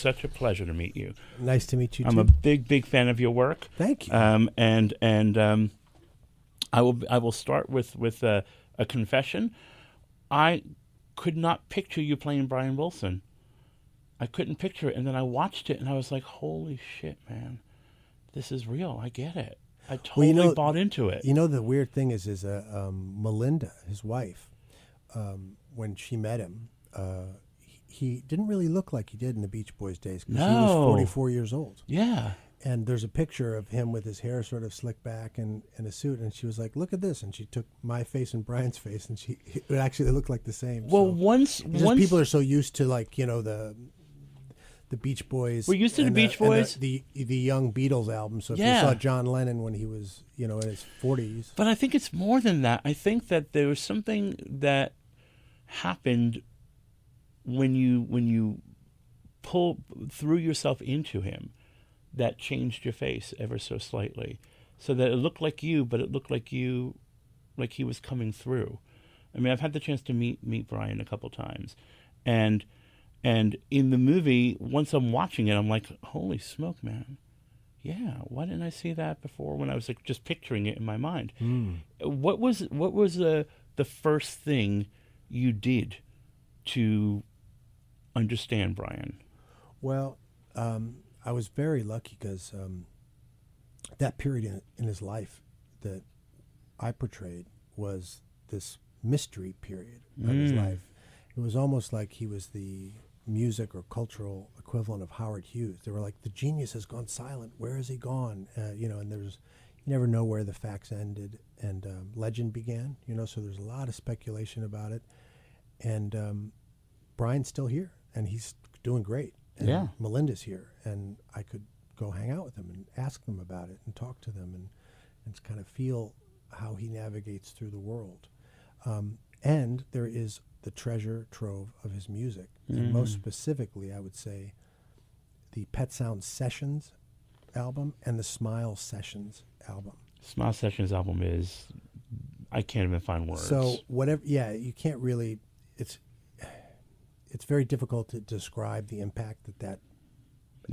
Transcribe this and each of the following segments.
such a pleasure to meet you. Nice to meet you, I'm too. a big fan of your work. Thank you. And I will start with a confession. I could not picture you playing Brian Wilson. I couldn't picture it, and then I watched it, and I was like, "Holy shit, man! This is real. I get it. I totally bought into it." You know, the weird thing is Melinda, his wife, when she met him, he didn't really look like he did in the Beach Boys days because he was 44 years old. Yeah. And there's a picture of him with his hair sort of slicked back and in a suit, and she was like, "Look at this!" And she took my face and Brian's face, and it actually looked like the same. Well, so, once people are so used to, like, you know, the Beach Boys. We're used to the Beach Boys. And the Young Beatles album. So if you saw John Lennon when he was, you know, in his 40s. But I think it's more than that. I think that there was something that happened when you threw yourself into him that changed your face ever so slightly, so that it looked like you, but it looked like he was coming through. I mean, I've had the chance to meet Brian a couple times, and in the movie, once I'm watching it, I'm like, holy smoke, man. Yeah, why didn't I see that before when I was like just picturing it in my mind? What was the first thing you did to understand Brian? Well, I was very lucky because that period in his life that I portrayed was this mystery period of his life. It was almost like he was the music or cultural equivalent of Howard Hughes. They were like, the genius has gone silent. Where has he gone? You know, and you never know where the facts ended and legend began. You know, so there's a lot of speculation about it. And Brian's still here, and he's doing great. And Melinda's here, and I could go hang out with him and ask them about it and talk to them and kind of feel how he navigates through the world. And there is the treasure trove of his music. And most specifically, I would say the Pet Sounds Sessions album and the Smile Sessions album. Smile Sessions album is, I can't even find words. So whatever, you can't really, it's very difficult to describe the impact that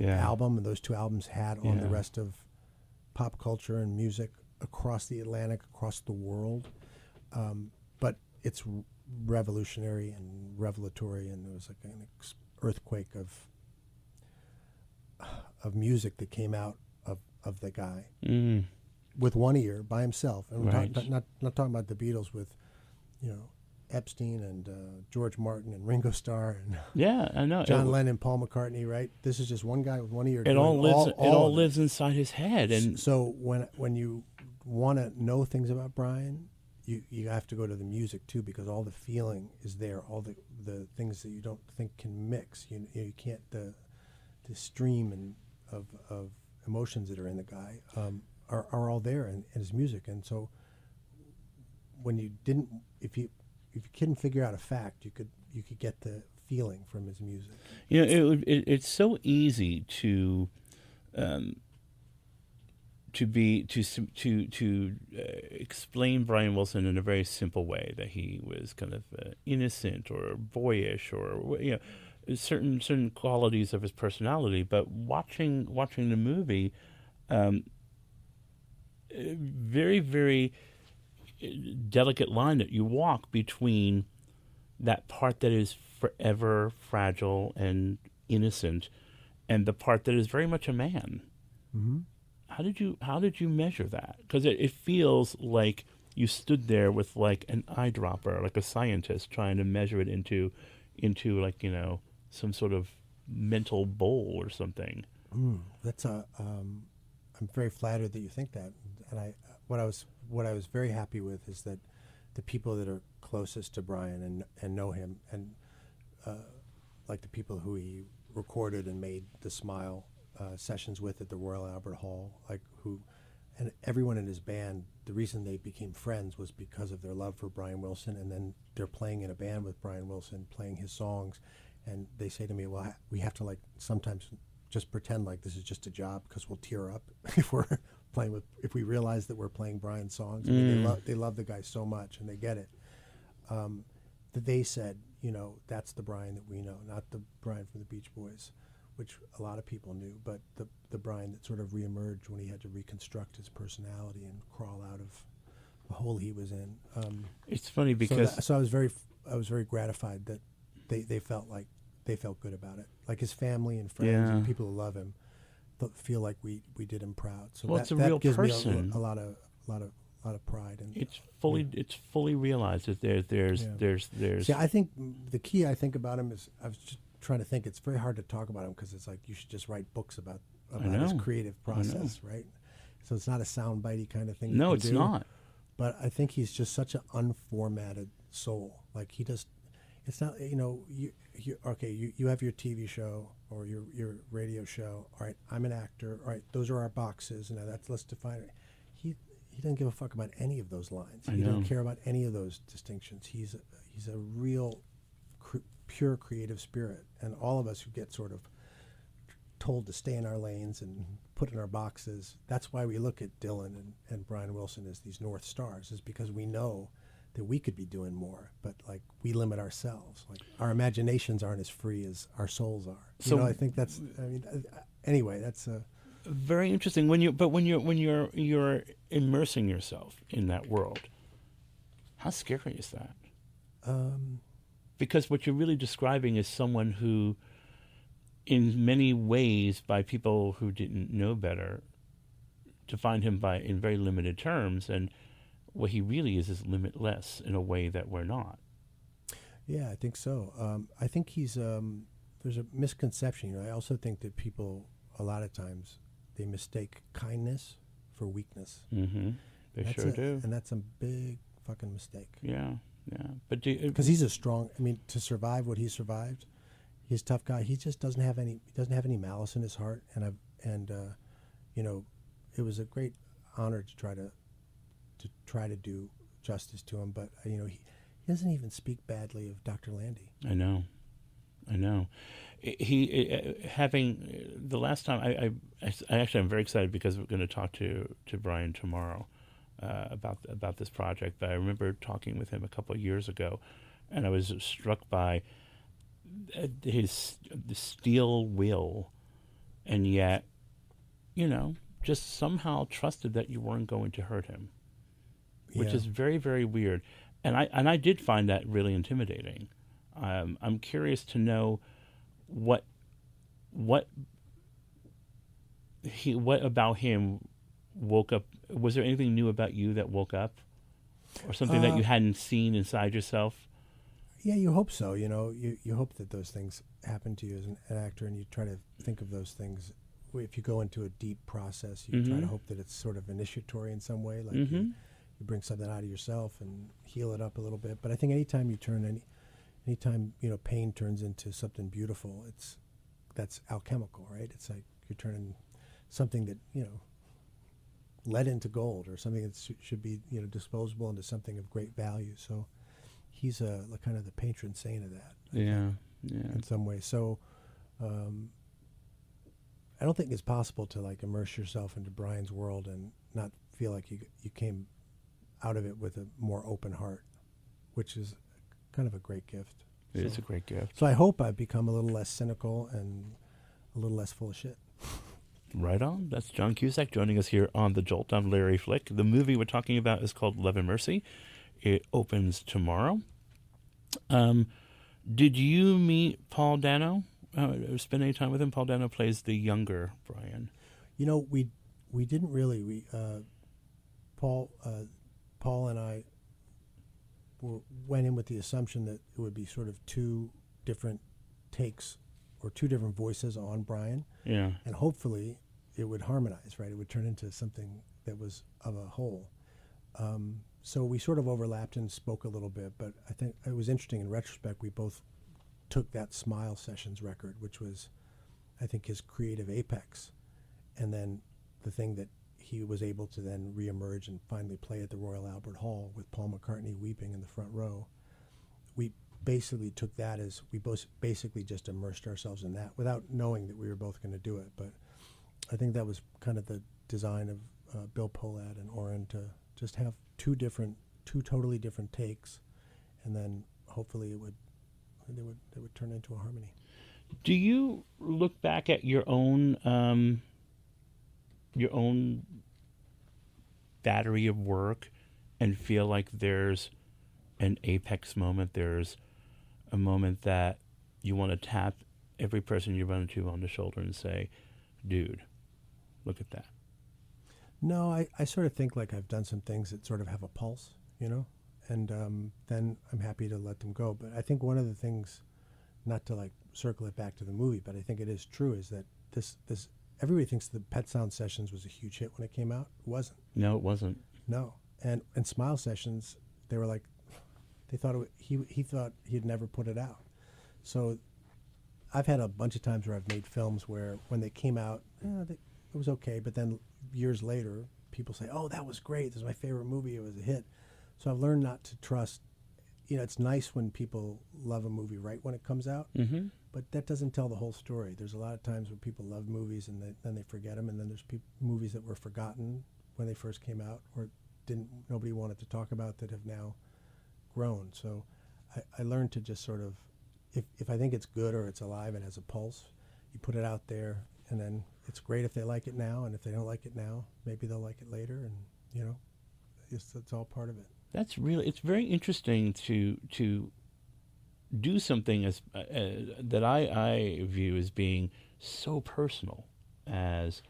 album and those two albums had on the rest of pop culture and music across the Atlantic, across the world. But it's revolutionary and revelatory, and there was like an earthquake of music that came out of the guy with one ear by himself. And we're not talking about the Beatles with, you know, Epstein and George Martin and Ringo Starr and I know John Lennon, Paul McCartney. Right, this is just one guy with one ear. It all lives inside his head. And so when you want to know things about Brian, you have to go to the music too, because all the feeling is there. All the things that you don't think can mix. You can't the stream of emotions that are in the guy are all there in his music. And so when if you couldn't figure out a fact, you could get the feeling from his music. You know, it's so easy to explain Brian Wilson in a very simple way, that he was kind of innocent or boyish, or, you know, certain qualities of his personality. But watching the movie, very, very delicate line that you walk between that part that is forever fragile and innocent and the part that is very much a man. Mm-hmm. How did you measure that? Because it feels like you stood there with like an eyedropper, like a scientist trying to measure it into like, you know, some sort of mental bowl or something. That's I'm very flattered that you think that. And what I was very happy with is that the people that are closest to Brian and know him, and like the people who he recorded and made the Smile sessions with at the Royal Albert Hall, and everyone in his band, the reason they became friends was because of their love for Brian Wilson, and then they're playing in a band with Brian Wilson, playing his songs, and they say to me, well, we have to like sometimes just pretend like this is just a job, because we'll tear up if we're if we realize that we're playing Brian's songs. I mean, they love the guy so much, and they get it. That they said, you know, that's the Brian that we know, not the Brian from the Beach Boys. which a lot of people knew, but the Brian that sort of reemerged when he had to reconstruct his personality and crawl out of the hole he was in. It's funny because so I was very gratified that they felt good about it. Like his family and friends and people who love him feel like we did him proud. So it's a real gives person. Me a lot of pride. And it's fully realized that there's. See, I think the key I think about him is I was just trying to think. It's very hard to talk about him because it's like you should just write books about his creative process, right? So it's not a soundbitey kind of thing. No, it's not. But I think he's just such an unformatted soul. Like he does. It's not, you have your TV show or your radio show. All right, I'm an actor. All right, those are our boxes. Let's define it. He doesn't give a fuck about any of those lines. He doesn't care about any of those distinctions. He's a real pure creative spirit. And all of us who get sort of told to stay in our lanes and put in our boxes, that's why we look at Dylan and Brian Wilson as these North Stars, is because we know that we could be doing more, but like we limit ourselves. Like our imaginations aren't as free as our souls are. So I think that's. Anyway, that's very interesting. When you're immersing yourself in that world, how scary is that? Because what you're really describing is someone who, in many ways, by people who didn't know better, defined him in very limited terms, and what he really is limitless in a way that we're not. Yeah, I think so. I think he's there's a misconception. I also think that people a lot of times they mistake kindness for weakness. Mm-hmm. They sure do, and that's a big fucking mistake. Yeah. But because he's a strong. I mean, to survive what he survived, he's a tough guy. He just doesn't have any. He doesn't have any malice in his heart. And it was a great honor to try to do justice to him. But he doesn't even speak badly of Dr. Landy. I know. He having the last time I actually I'm very excited because we're going to talk to Brian tomorrow about this project. But I remember talking with him a couple of years ago, and I was struck by the steel will, and yet, just somehow trusted that you weren't going to hurt him, which is very, very weird. And I did find that really intimidating. I'm curious to know what about him woke up. Was there anything new about you that woke up, or something that you hadn't seen inside yourself? Yeah, you hope so. You hope that those things happen to you as an actor, and you try to think of those things. If you go into a deep process, you try to hope that it's sort of initiatory in some way, like you bring something out of yourself and heal it up a little bit. But I think anytime pain turns into something beautiful, that's alchemical, right? It's like you're turning something that lead into gold, or something that should be disposable into something of great value. So he's kind of the patron saint of that. Yeah. In some ways. So I don't think it's possible to immerse yourself into Brian's world and not feel like you came out of it with a more open heart, which is kind of a great gift. It is a great gift. So I hope I've become a little less cynical and a little less full of shit. Right on. That's John Cusack joining us here on The Jolt. I'm Larry Flick. The movie we're talking about is called Love and Mercy. It opens tomorrow. Did you meet Paul Dano? Spend any time with him? Paul Dano plays the younger Brian. We didn't really. Paul and I went in with the assumption that it would be sort of two different takes or two different voices on Brian. Yeah. And hopefully it would harmonize, right? It would turn into something that was of a whole. So we sort of overlapped and spoke a little bit, but I think it was interesting in retrospect. We both took that Smile Sessions record, which was, I think, his creative apex, and then the thing that he was able to then reemerge and finally play at the Royal Albert Hall with Paul McCartney weeping in the front row. We basically took that as we both basically just immersed ourselves in that without knowing that we were both going to do it. But I think that was kind of the design of Bill Pohlad and Oren, to just have two totally different takes, and then hopefully they would turn into a harmony. Do you look back at your own battery of work and feel like there's an apex moment? There's a moment that you want to tap every person you run into on the shoulder and say, dude, look at that. No, I sort of think like I've done some things that sort of have a pulse, you know, and then I'm happy to let them go. But I think one of the things, not to like circle it back to the movie, but I think it is true, is that this everybody thinks the Pet Sound Sessions was a huge hit when it came out. It wasn't. No, it wasn't. No, and Smile Sessions, they were like, they thought he thought he'd never put it out. So I've had a bunch of times where I've made films where when they came out, it was okay, but then years later, people say, "Oh, that was great. This is my favorite movie. It was a hit." So I've learned not to trust. You know, it's nice when people love a movie right when it comes out, Mm-hmm. but that doesn't tell the whole story. There's a lot of times when people love movies and then they forget them, and then there's movies that were forgotten when they first came out or nobody wanted to talk about that have now grown. So I learned to just sort of, if I think it's good or it's alive and has a pulse, you put it out there, and then it's great if they like it now, and if they don't like it now, maybe they'll like it later, and you know, it's all part of it. It's very interesting to do something as that I view as being so personal as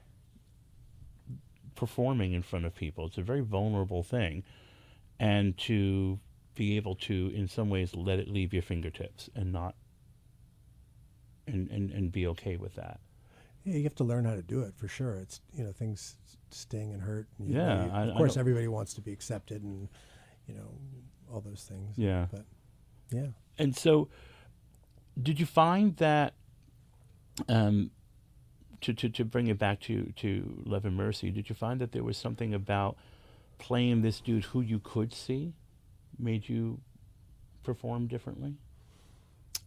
performing in front of people. It's a very vulnerable thing, and to be able to, in some ways, let it leave your fingertips and not and be okay with that. Yeah, you have to learn how to do it for sure. It's, you know, things sting and hurt. And Yeah, of course, everybody wants to be accepted, and you know, all those things. Yeah. But yeah. And so, did you find that, to bring it back to Love and Mercy, did you find that there was something about playing this dude who you could see made you perform differently?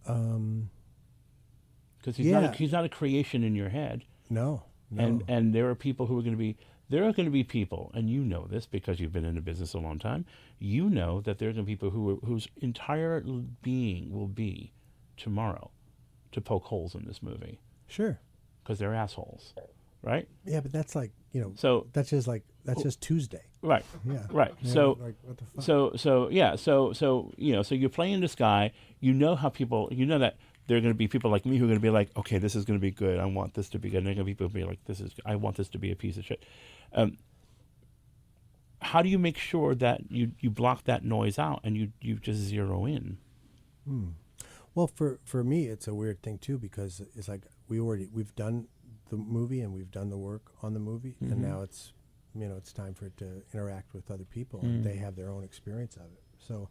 Because he's not a creation in your head. No. No. And there are people who are going to be, there are going to be people, and you know this because you've been in the business a long time, you know that there are going to be people whose entire being will be tomorrow to poke holes in this movie. Sure. Because they're assholes, right? Yeah, but that's like, you know, So that's just Tuesday. right, Yeah. right. Yeah, So like, what the fuck? so you know, so you're playing this guy. You know how people, you know that there are going to be people like me who are going to be like, okay, this is going to be good. I want this to be good. And there are going to be people who be like, I want this to be a piece of shit. How do you make sure that you block that noise out and you just zero in? Well, for me, it's a weird thing too, because it's like we've done the movie and we've done the work on the movie, Mm-hmm. and now it's, you know, it's time for it to interact with other people, and they have their own experience of it. So,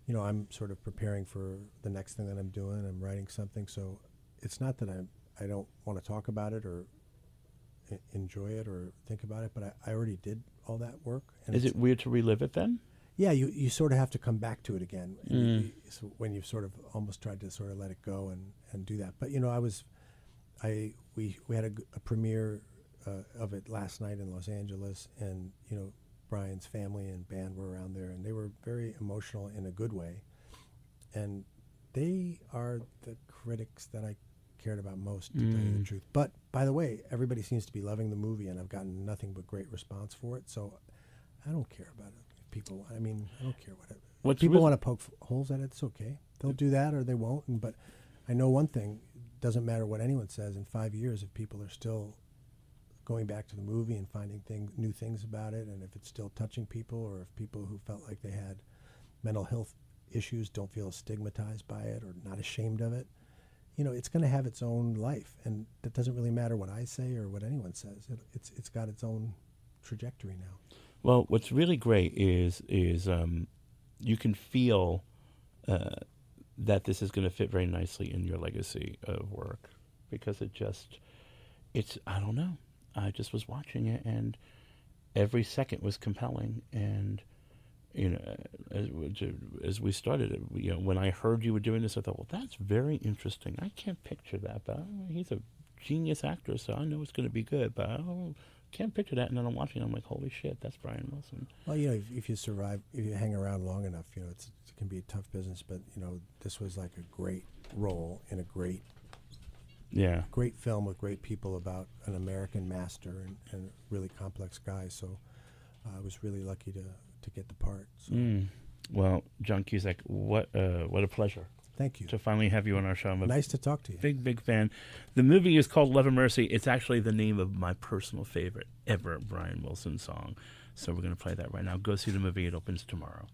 you know, I'm sort of preparing for the next thing that I'm doing. I'm writing something, so it's not that I don't want to talk about it or enjoy it or think about it, but I already did all that work. And Is it weird to relive it then? yeah, you sort of have to come back to it again so when you've sort of almost tried to sort of let it go and do that. But you know, we had a premiere of it last night in Los Angeles, and you know, Brian's family and band were around there, and they were very emotional in a good way. And they are the critics that I cared about most, to tell you the truth. But by the way, everybody seems to be loving the movie, and I've gotten nothing but great response for it. So I don't care about it. People, I mean, I don't care what people want to poke holes at it. It's okay. They'll do that or they won't. But I know one thing: doesn't matter what anyone says. In 5 years, if people are still going back to the movie and finding new things about it, and if it's still touching people, or if people who felt like they had mental health issues don't feel stigmatized by it or not ashamed of it, you know, it's going to have its own life, and that doesn't really matter what I say or what anyone says. It's got its own trajectory now. Well, what's really great is you can feel that this is going to fit very nicely in your legacy of work, because it's I don't know. I just was watching it, and every second was compelling. And you know, as we started it, you know, when I heard you were doing this, I thought, well, that's very interesting. I can't picture that, but he's a genius actor, so I know it's going to be good. But I can't picture that. And then I'm watching it, I'm like, holy shit, that's Brian Wilson. Well, you know, if you survive, if you hang around long enough, you know, it can be a tough business. But you know, this was like a great role in a great Yeah. Great film with great people about an American master and a really complex guy. So I was really lucky to get the part. So. Well, John Cusack, what a pleasure. Thank you. To finally have you on our show. I'm a Nice to talk to you. big fan. The movie is called Love and Mercy. It's actually the name of my personal favorite ever Brian Wilson song. So we're going to play that right now. Go see the movie. It opens tomorrow.